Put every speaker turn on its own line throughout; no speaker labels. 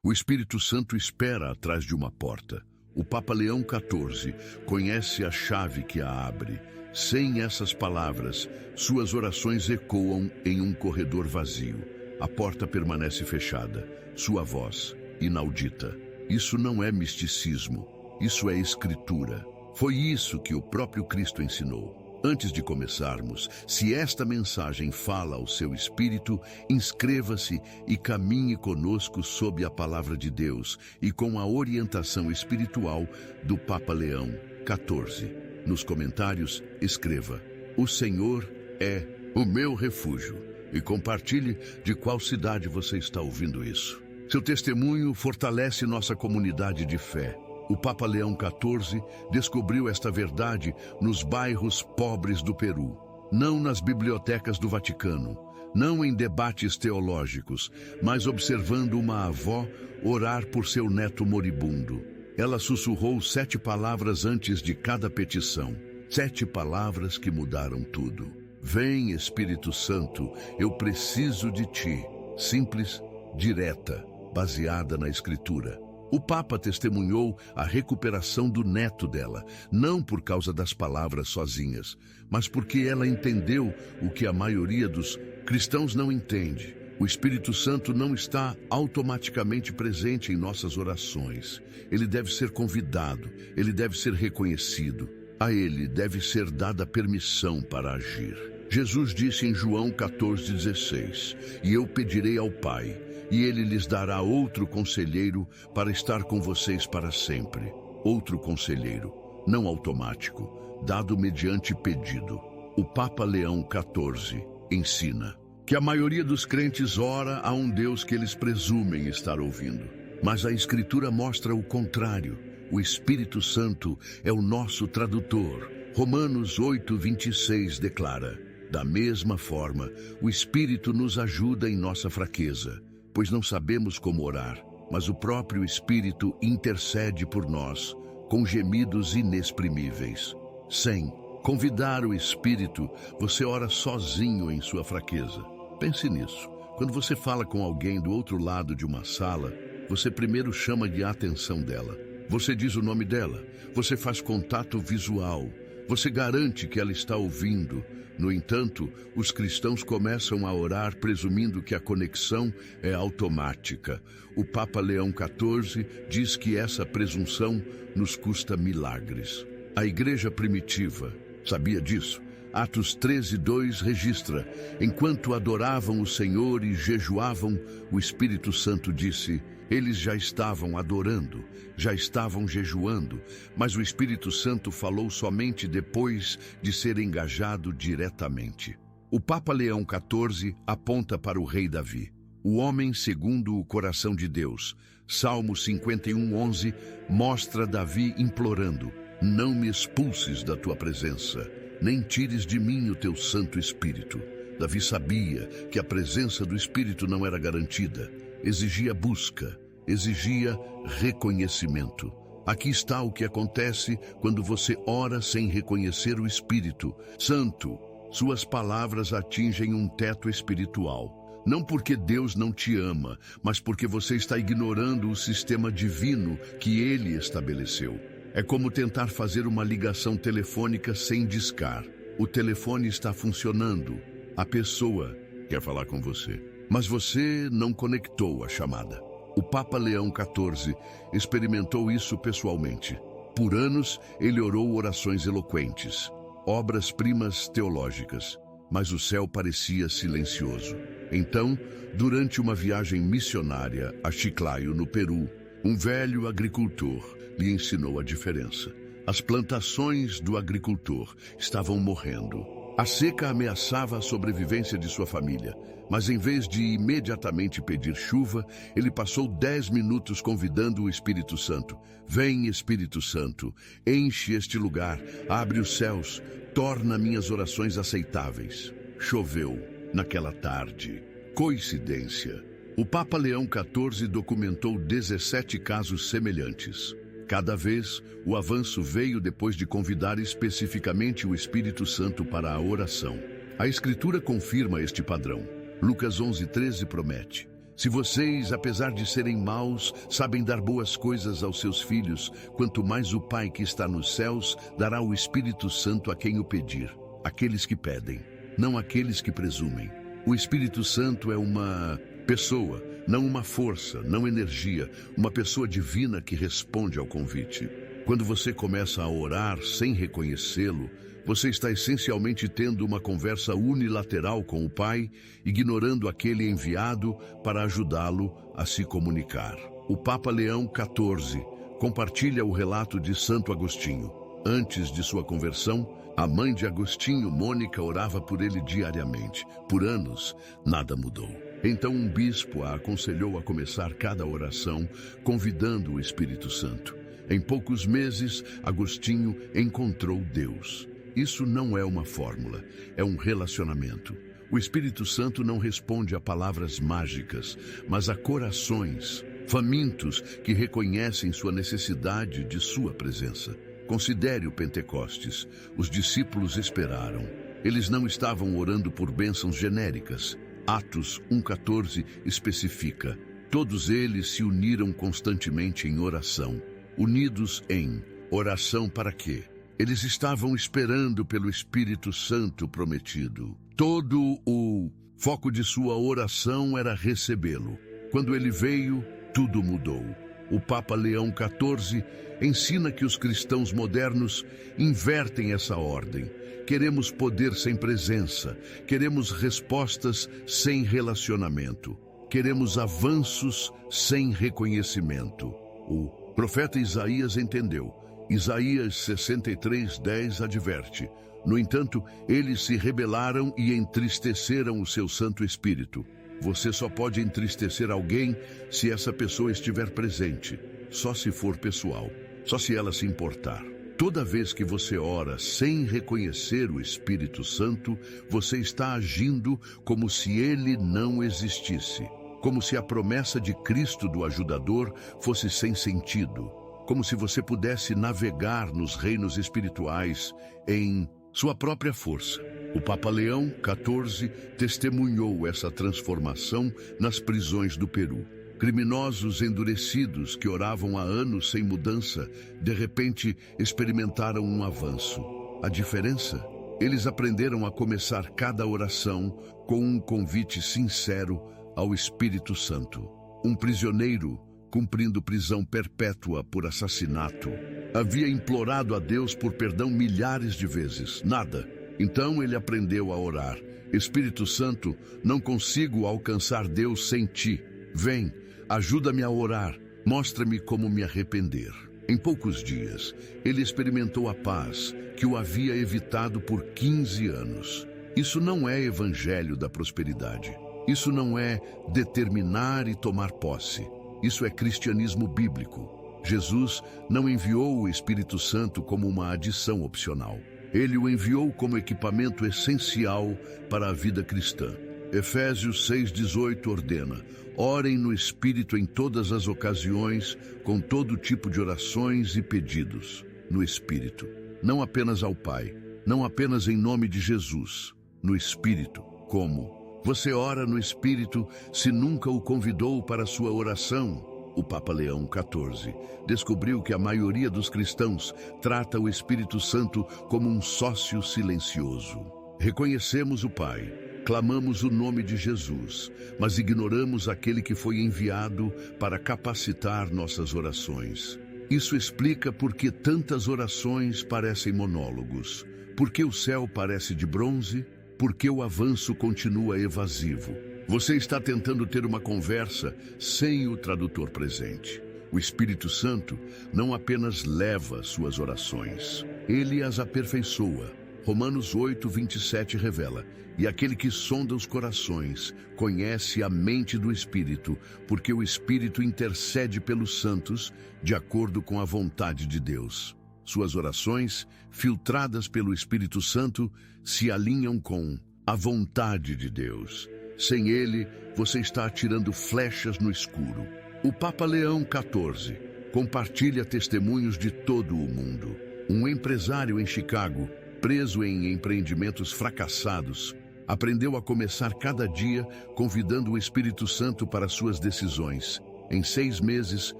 O Espírito Santo espera atrás de uma porta. O Papa Leão XIV conhece a chave que a abre. Sem essas palavras, suas orações ecoam em um corredor vazio. A porta permanece fechada, sua voz inaudita. Isso não é misticismo, isso é escritura. Foi isso que o próprio Cristo ensinou. Antes de começarmos, se esta mensagem fala ao seu espírito, inscreva-se e caminhe conosco sob a palavra de Deus e com a orientação espiritual do Papa Leão XIV. Nos comentários, escreva: "O Senhor é o meu refúgio", e compartilhe de qual cidade você está ouvindo isso. Seu testemunho fortalece nossa comunidade de fé. O Papa Leão XIV descobriu esta verdade nos bairros pobres do Peru, não nas bibliotecas do Vaticano, não em debates teológicos, mas observando uma avó orar por seu neto moribundo. Ela sussurrou 7 palavras antes de cada petição, 7 palavras que mudaram tudo. "Vem, Espírito Santo, eu preciso de ti." Simples, direta, baseada na Escritura. O Papa testemunhou a recuperação do neto dela, não por causa das palavras sozinhas, mas porque ela entendeu o que a maioria dos cristãos não entende. O Espírito Santo não está automaticamente presente em nossas orações. Ele deve ser convidado, ele deve ser reconhecido. A ele deve ser dada permissão para agir. Jesus disse em João 14,16: "E eu pedirei ao Pai, e ele lhes dará outro conselheiro para estar com vocês para sempre." Outro conselheiro, não automático, dado mediante pedido. O Papa Leão XIV ensina que a maioria dos crentes ora a um Deus que eles presumem estar ouvindo. Mas a Escritura mostra o contrário. O Espírito Santo é o nosso tradutor. Romanos 8,26 declara: "Da mesma forma, o Espírito nos ajuda em nossa fraqueza, pois não sabemos como orar, mas o próprio Espírito intercede por nós, com gemidos inexprimíveis." Sem convidar o Espírito, você ora sozinho em sua fraqueza. Pense nisso. Quando você fala com alguém do outro lado de uma sala, você primeiro chama de atenção dela. Você diz o nome dela, você faz contato visual, você garante que ela está ouvindo. No entanto, os cristãos começam a orar presumindo que a conexão é automática. O Papa Leão XIV diz que essa presunção nos custa milagres. A igreja primitiva sabia disso. Atos 13:2 registra: "Enquanto adoravam o Senhor e jejuavam, o Espírito Santo disse..." Eles já estavam adorando, já estavam jejuando, mas o Espírito Santo falou somente depois de ser engajado diretamente. O Papa Leão XIV aponta para o rei Davi, o homem segundo o coração de Deus. Salmo 51:11 mostra Davi implorando: "Não me expulses da tua presença, nem tires de mim o teu Santo Espírito." Davi sabia que a presença do Espírito não era garantida. Exigia busca, exigia reconhecimento. Aqui está o que acontece quando você ora sem reconhecer o Espírito Santo. Suas palavras atingem um teto espiritual. Não porque Deus não te ama, mas porque você está ignorando o sistema divino que Ele estabeleceu. É como tentar fazer uma ligação telefônica sem discar. O telefone está funcionando. A pessoa quer falar com você, mas você não conectou a chamada. O Papa Leão XIV experimentou isso pessoalmente. Por anos, ele orou orações eloquentes, obras-primas teológicas, mas o céu parecia silencioso. Então, durante uma viagem missionária a Chiclayo, no Peru, um velho agricultor lhe ensinou a diferença. As plantações do agricultor estavam morrendo. A seca ameaçava a sobrevivência de sua família, mas em vez de imediatamente pedir chuva, ele passou 10 minutos convidando o Espírito Santo. "Vem, Espírito Santo, enche este lugar, abre os céus, torna minhas orações aceitáveis." Choveu naquela tarde. Coincidência? O Papa Leão XIV documentou 17 casos semelhantes. Cada vez, o avanço veio depois de convidar especificamente o Espírito Santo para a oração. A Escritura confirma este padrão. Lucas 11:13 promete: Se vocês, apesar de serem maus, sabem dar boas coisas aos seus filhos, quanto mais o Pai que está nos céus dará o Espírito Santo a quem o pedir, aqueles que pedem, não aqueles que presumem. O Espírito Santo é uma pessoa, não uma força, não energia, uma pessoa divina que responde ao convite. Quando você começa a orar sem reconhecê-lo, você está essencialmente tendo uma conversa unilateral com o Pai, ignorando aquele enviado para ajudá-lo a se comunicar. O Papa Leão XIV compartilha o relato de Santo Agostinho. Antes de sua conversão, a mãe de Agostinho, Mônica, orava por ele diariamente. Por anos, nada mudou. Então um bispo a aconselhou a começar cada oração convidando o Espírito Santo. Em poucos meses, Agostinho encontrou Deus. Isso não é uma fórmula, é um relacionamento. O Espírito Santo não responde a palavras mágicas, mas a corações famintos que reconhecem sua necessidade de sua presença. Considere o Pentecostes. Os discípulos esperaram. Eles não estavam orando por bênçãos genéricas. Atos 1,14 especifica: todos eles se uniram constantemente em oração. Unidos em oração para quê? Eles estavam esperando pelo Espírito Santo prometido. Todo o foco de sua oração era recebê-lo. Quando ele veio, tudo mudou. O Papa Leão XIV ensina que os cristãos modernos invertem essa ordem. Queremos poder sem presença, queremos respostas sem relacionamento, queremos avanços sem reconhecimento. O profeta Isaías entendeu. Isaías 63:10 adverte: no entanto, eles se rebelaram e entristeceram o seu Santo Espírito. Você só pode entristecer alguém se essa pessoa estiver presente, só se for pessoal, só se ela se importar. Toda vez que você ora sem reconhecer o Espírito Santo, você está agindo como se ele não existisse, como se a promessa de Cristo do ajudador fosse sem sentido, como se você pudesse navegar nos reinos espirituais em sua própria força. O Papa Leão XIV testemunhou essa transformação nas prisões do Peru. Criminosos endurecidos que oravam há anos sem mudança, de repente experimentaram um avanço. A diferença? Eles aprenderam a começar cada oração com um convite sincero ao Espírito Santo. Um prisioneiro, cumprindo prisão perpétua por assassinato, havia implorado a Deus por perdão milhares de vezes. Nada. Então ele aprendeu a orar: Espírito Santo, não consigo alcançar Deus sem ti. Vem, ajuda-me a orar, mostra-me como me arrepender. Em poucos dias, ele experimentou a paz que o havia evitado por 15 anos. Isso não é evangelho da prosperidade. Isso não é determinar e tomar posse. Isso é cristianismo bíblico. Jesus não enviou o Espírito Santo como uma adição opcional. Ele o enviou como equipamento essencial para a vida cristã. Efésios 6,18 ordena: orem no Espírito em todas as ocasiões, com todo tipo de orações e pedidos. No Espírito. Não apenas ao Pai, não apenas em nome de Jesus. No Espírito. Como? Você ora no Espírito se nunca o convidou para sua oração? O Papa Leão XIV descobriu que a maioria dos cristãos trata o Espírito Santo como um sócio silencioso. Reconhecemos o Pai, clamamos o nome de Jesus, mas ignoramos aquele que foi enviado para capacitar nossas orações. Isso explica por que tantas orações parecem monólogos, por que o céu parece de bronze, por que o avanço continua evasivo. Você está tentando ter uma conversa sem o tradutor presente. O Espírito Santo não apenas leva suas orações, ele as aperfeiçoa. Romanos 8:27 revela: e aquele que sonda os corações conhece a mente do Espírito, porque o Espírito intercede pelos santos de acordo com a vontade de Deus. Suas orações, filtradas pelo Espírito Santo, se alinham com a vontade de Deus. Sem ele, você está atirando flechas no escuro. O Papa Leão XIV compartilha testemunhos de todo o mundo. Um empresário em Chicago, preso em empreendimentos fracassados, Aprendeu a começar cada dia convidando o Espírito Santo para suas decisões. Em 6 meses,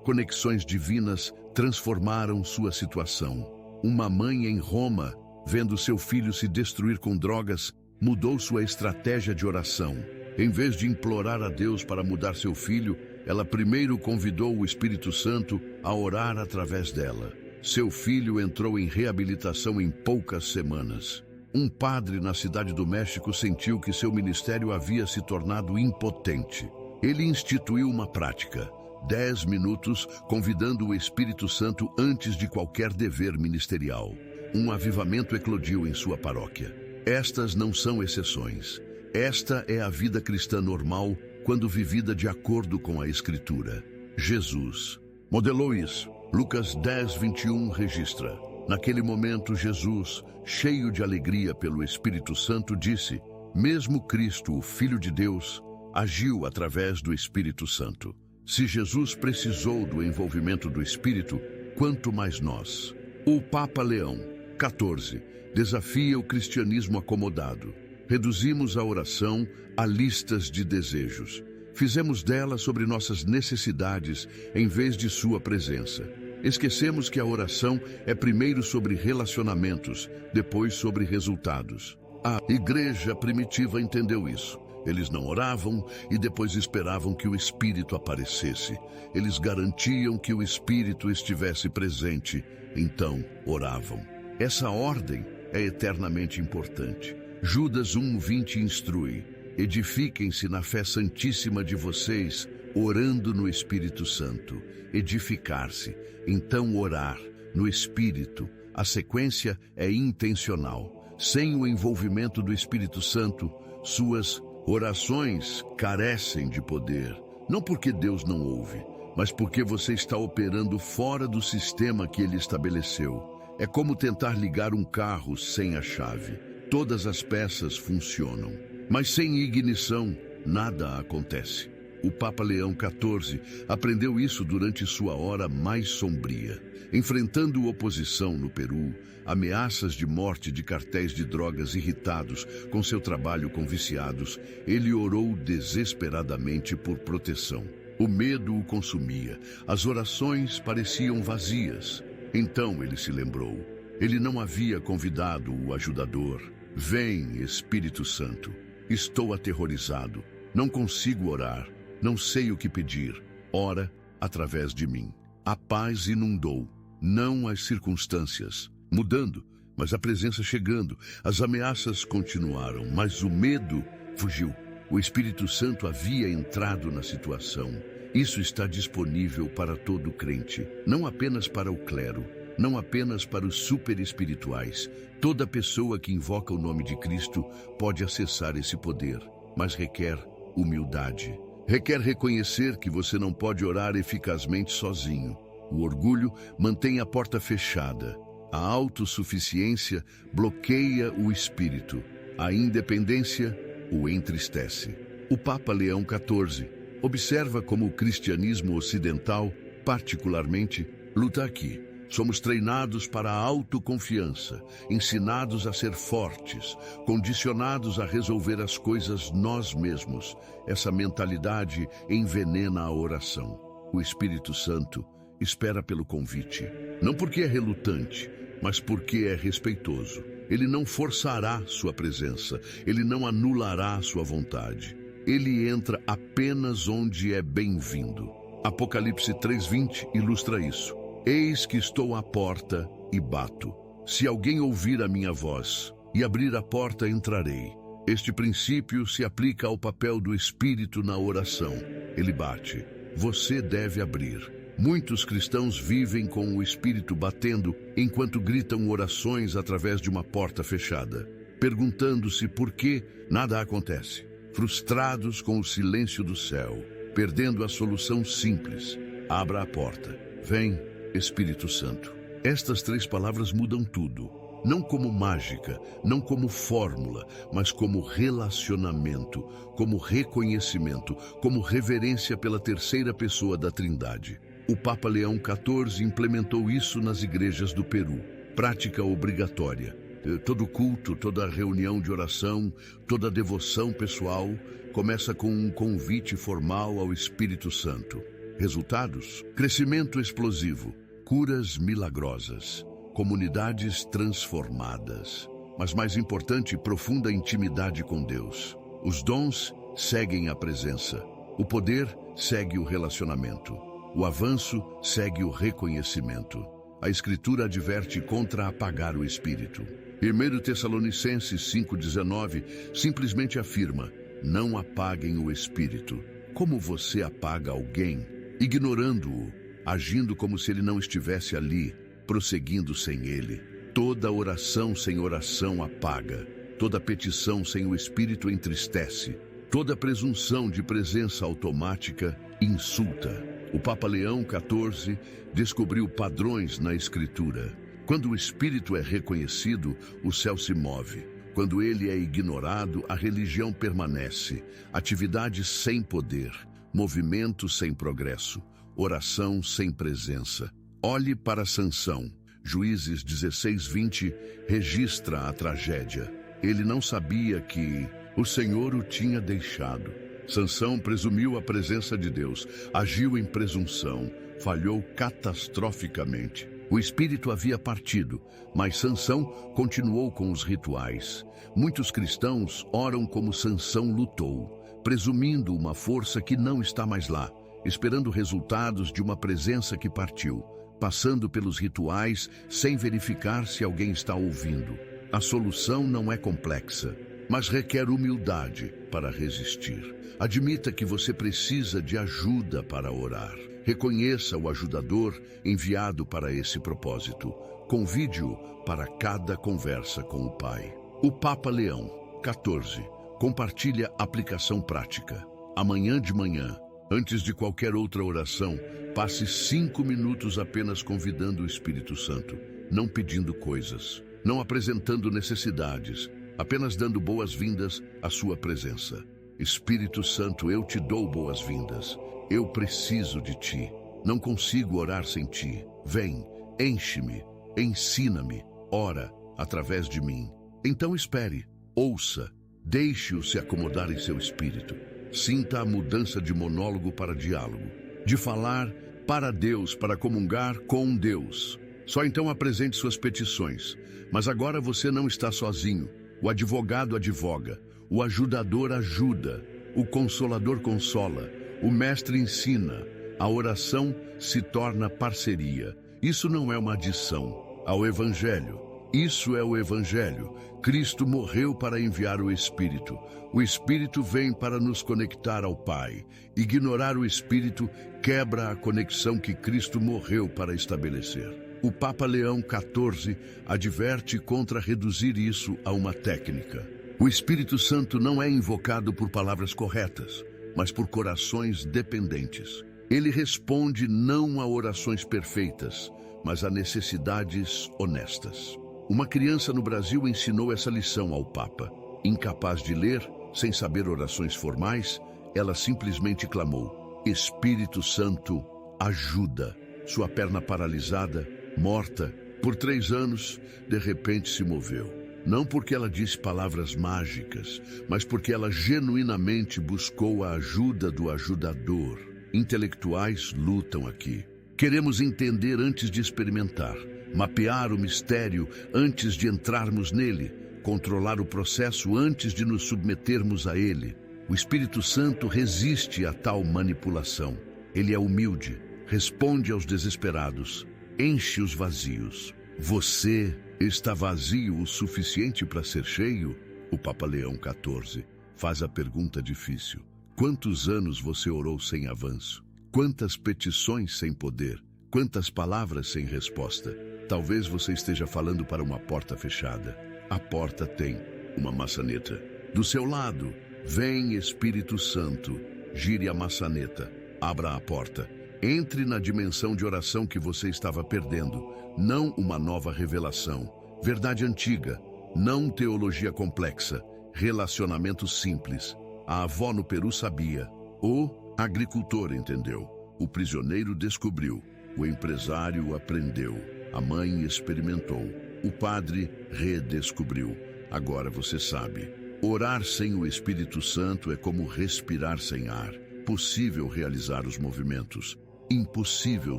conexões divinas transformaram sua situação. Uma mãe em Roma, vendo seu filho se destruir com drogas, mudou sua estratégia de oração. Em vez de implorar a Deus para mudar seu filho, ela primeiro convidou o Espírito Santo a orar através dela. Seu filho entrou em reabilitação em poucas semanas. Um padre na cidade do México sentiu que seu ministério havia se tornado impotente. Ele instituiu uma prática: 10 minutos convidando o Espírito Santo antes de qualquer dever ministerial. Um avivamento eclodiu em sua paróquia. Estas não são exceções. Esta é a vida cristã normal quando vivida de acordo com a Escritura. Jesus modelou isso. Lucas 10:21 registra: naquele momento, Jesus, cheio de alegria pelo Espírito Santo, disse: mesmo Cristo, o Filho de Deus, agiu através do Espírito Santo. Se Jesus precisou do envolvimento do Espírito, quanto mais nós. O Papa Leão XIV desafia o cristianismo acomodado. Reduzimos a oração a listas de desejos. Fizemos dela sobre nossas necessidades em vez de sua presença. Esquecemos que a oração é primeiro sobre relacionamentos, depois sobre resultados. A igreja primitiva entendeu isso. Eles não oravam e depois esperavam que o Espírito aparecesse. Eles garantiam que o Espírito estivesse presente, então oravam. Essa ordem é eternamente importante. Judas 1:20 instrui: edifiquem-se na fé santíssima de vocês, orando no Espírito Santo. Edificar-se, então orar, no Espírito. A sequência é intencional. Sem o envolvimento do Espírito Santo, suas orações carecem de poder. Não porque Deus não ouve, mas porque você está operando fora do sistema que Ele estabeleceu. É como tentar ligar um carro sem a chave. Todas as peças funcionam, mas sem ignição, nada acontece. O Papa Leão XIV aprendeu isso durante sua hora mais sombria. Enfrentando oposição no Peru, ameaças de morte de cartéis de drogas irritados com seu trabalho com viciados, ele orou desesperadamente por proteção. O medo o consumia, as orações pareciam vazias. Então ele se lembrou. Ele não havia convidado o ajudador. Vem, Espírito Santo. Estou aterrorizado. Não consigo orar. Não sei o que pedir. Ora através de mim. A paz inundou, não as circunstâncias. Mudando, mas a presença chegando. As ameaças continuaram, mas o medo fugiu. O Espírito Santo havia entrado na situação. Isso está disponível para todo crente, não apenas para o clero, não apenas para os super espirituais. Toda pessoa que invoca o nome de Cristo pode acessar esse poder, mas requer humildade. Requer reconhecer que você não pode orar eficazmente sozinho. O orgulho mantém a porta fechada. A autossuficiência bloqueia o espírito. A independência o entristece. O Papa Leão XIV observa como o cristianismo ocidental, particularmente, luta aqui. Somos treinados para a autoconfiança, ensinados a ser fortes, condicionados a resolver as coisas nós mesmos. Essa mentalidade envenena a oração. O Espírito Santo espera pelo convite, não porque é relutante, mas porque é respeitoso. Ele não forçará sua presença, ele não anulará sua vontade. Ele entra apenas onde é bem-vindo. Apocalipse 3:20 ilustra isso. Eis que estou à porta e bato. Se alguém ouvir a minha voz e abrir a porta, entrarei. Este princípio se aplica ao papel do Espírito na oração. Ele bate. Você deve abrir. Muitos cristãos vivem com o Espírito batendo enquanto gritam orações através de uma porta fechada, perguntando-se por que nada acontece, frustrados com o silêncio do céu, perdendo a solução simples. Abra a porta. Vem, Espírito Santo. Estas 3 palavras mudam tudo. Não como mágica, não como fórmula, mas como relacionamento, como reconhecimento, como reverência pela terceira pessoa da Trindade. O Papa Leão XIV implementou isso nas igrejas do Peru. Prática obrigatória. Todo culto, toda reunião de oração, toda devoção pessoal começa com um convite formal ao Espírito Santo. Resultados? Crescimento explosivo, curas milagrosas, comunidades transformadas. Mas mais importante, profunda intimidade com Deus. Os dons seguem a presença. O poder segue o relacionamento. O avanço segue o reconhecimento. A Escritura adverte contra apagar o Espírito. 1 Tessalonicenses 5,19 simplesmente afirma: não apaguem o Espírito. Como você apaga alguém? Ignorando-o, agindo como se ele não estivesse ali, prosseguindo sem ele. Toda oração sem oração apaga. Toda petição sem o Espírito entristece. Toda presunção de presença automática insulta. O Papa Leão XIV descobriu padrões na Escritura. Quando o Espírito é reconhecido, o céu se move. Quando ele é ignorado, a religião permanece. Atividade sem poder, movimento sem progresso, oração sem presença. Olhe para Sansão. Juízes 16:20 registra a tragédia. Ele não sabia que o Senhor o tinha deixado. Sansão presumiu a presença de Deus, agiu em presunção, falhou catastroficamente. O espírito havia partido, mas Sansão continuou com os rituais. Muitos cristãos oram como Sansão lutou, presumindo uma força que não está mais lá, esperando resultados de uma presença que partiu, passando pelos rituais sem verificar se alguém está ouvindo. A solução não é complexa, mas requer humildade para resistir. Admita que você precisa de ajuda para orar. Reconheça o ajudador enviado para esse propósito. Convide-o para cada conversa com o Pai. O Papa Leão XIV compartilha aplicação prática. Amanhã de manhã, antes de qualquer outra oração, passe 5 minutos apenas convidando o Espírito Santo, não pedindo coisas, não apresentando necessidades, apenas dando boas-vindas à sua presença. Espírito Santo, eu te dou boas-vindas. Eu preciso de ti. Não consigo orar sem ti. Vem, enche-me, ensina-me, ora através de mim. Então espere, ouça, deixe-o se acomodar em seu espírito. Sinta a mudança de monólogo para diálogo, de falar para Deus, para comungar com Deus. Só então apresente suas petições. Mas agora você não está sozinho. O advogado advoga, o ajudador ajuda, o consolador consola, o mestre ensina, a oração se torna parceria. Isso não é uma adição ao Evangelho. Isso é o Evangelho. Cristo morreu para enviar o Espírito. O Espírito vem para nos conectar ao Pai. Ignorar o Espírito quebra a conexão que Cristo morreu para estabelecer. O Papa Leão XIV adverte contra reduzir isso a uma técnica. O Espírito Santo não é invocado por palavras corretas, mas por corações dependentes. Ele responde não a orações perfeitas, mas a necessidades honestas. Uma criança no Brasil ensinou essa lição ao Papa. Incapaz de ler, sem saber orações formais, ela simplesmente clamou: Espírito Santo, ajuda. Sua perna paralisada, morta, por 3 anos, de repente se moveu. Não porque ela disse palavras mágicas, mas porque ela genuinamente buscou a ajuda do ajudador. Intelectuais lutam aqui. Queremos entender antes de experimentar, mapear o mistério antes de entrarmos nele, controlar o processo antes de nos submetermos a ele. O Espírito Santo resiste a tal manipulação. Ele é humilde, responde aos desesperados, enche os vazios. Você está vazio o suficiente para ser cheio? O Papa Leão XIV faz a pergunta difícil. Quantos anos você orou sem avanço? Quantas petições sem poder? Quantas palavras sem resposta? Talvez você esteja falando para uma porta fechada. A porta tem uma maçaneta. Do seu lado, vem Espírito Santo. Gire a maçaneta. Abra a porta. Entre na dimensão de oração que você estava perdendo. Não uma nova revelação. Verdade antiga. Não teologia complexa. Relacionamento simples. A avó no Peru sabia. O agricultor entendeu. O prisioneiro descobriu. O empresário aprendeu. A mãe experimentou. o padre redescobriu. Agora você sabe. Orar sem o Espírito Santo é como respirar sem ar. Possível realizar os movimentos, impossível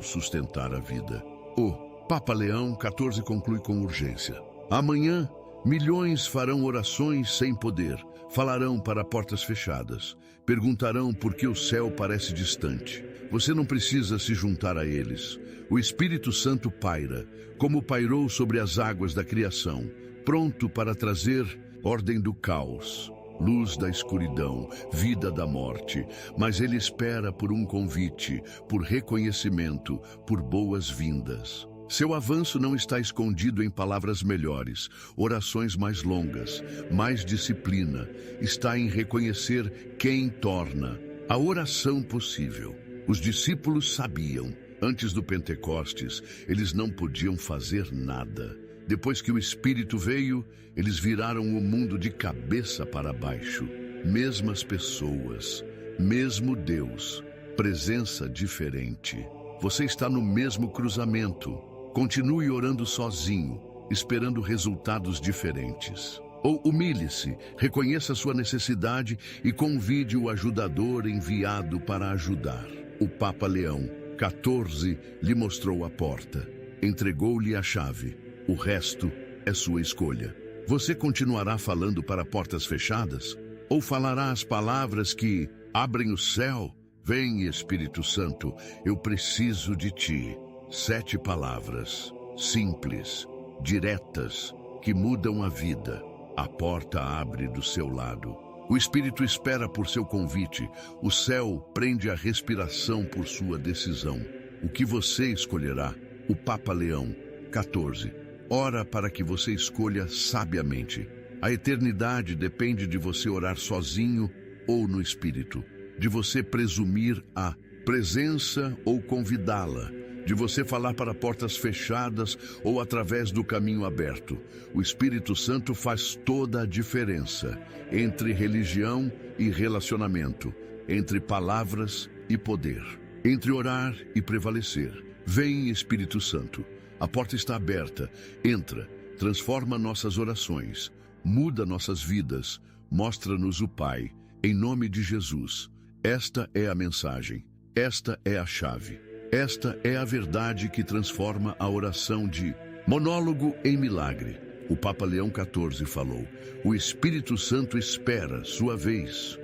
sustentar a vida. O Papa Leão XIV conclui com urgência. Amanhã, milhões farão orações sem poder, falarão para portas fechadas, perguntarão por que o céu parece distante. Você não precisa se juntar a eles. O Espírito Santo paira, como pairou sobre as águas da criação, pronto para trazer ordem do caos, luz da escuridão, vida da morte, mas ele espera por um convite, por reconhecimento, por boas-vindas. Seu avanço não está escondido em palavras melhores, orações mais longas, mais disciplina. Está em reconhecer quem torna a oração possível. Os discípulos sabiam, antes do Pentecostes, eles não podiam fazer nada. Depois que o Espírito veio, eles viraram o mundo de cabeça para baixo. Mesmas pessoas, mesmo Deus, presença diferente. Você está no mesmo cruzamento. Continue orando sozinho, esperando resultados diferentes. Ou humilhe-se, reconheça sua necessidade e convide o ajudador enviado para ajudar. O Papa Leão XIV lhe mostrou a porta, entregou-lhe a chave. O resto é sua escolha. Você continuará falando para portas fechadas? Ou falará as palavras que abrem o céu? Vem, Espírito Santo, eu preciso de ti. 7 palavras, simples, diretas, que mudam a vida. A porta abre do seu lado. O Espírito espera por seu convite. O céu prende a respiração por sua decisão. O que você escolherá? O Papa Leão XIV. Ora para que você escolha sabiamente. A eternidade depende de você orar sozinho ou no Espírito, de você presumir a presença ou convidá-la, de você falar para portas fechadas ou através do caminho aberto. O Espírito Santo faz toda a diferença entre religião e relacionamento, entre palavras e poder, entre orar e prevalecer. Vem, Espírito Santo. A porta está aberta. Entra, transforma nossas orações, muda nossas vidas, mostra-nos o Pai. Em nome de Jesus. Esta é a mensagem. Esta é a chave. Esta é a verdade que transforma a oração de monólogo em milagre. O Papa Leão XIV falou: o Espírito Santo espera sua vez.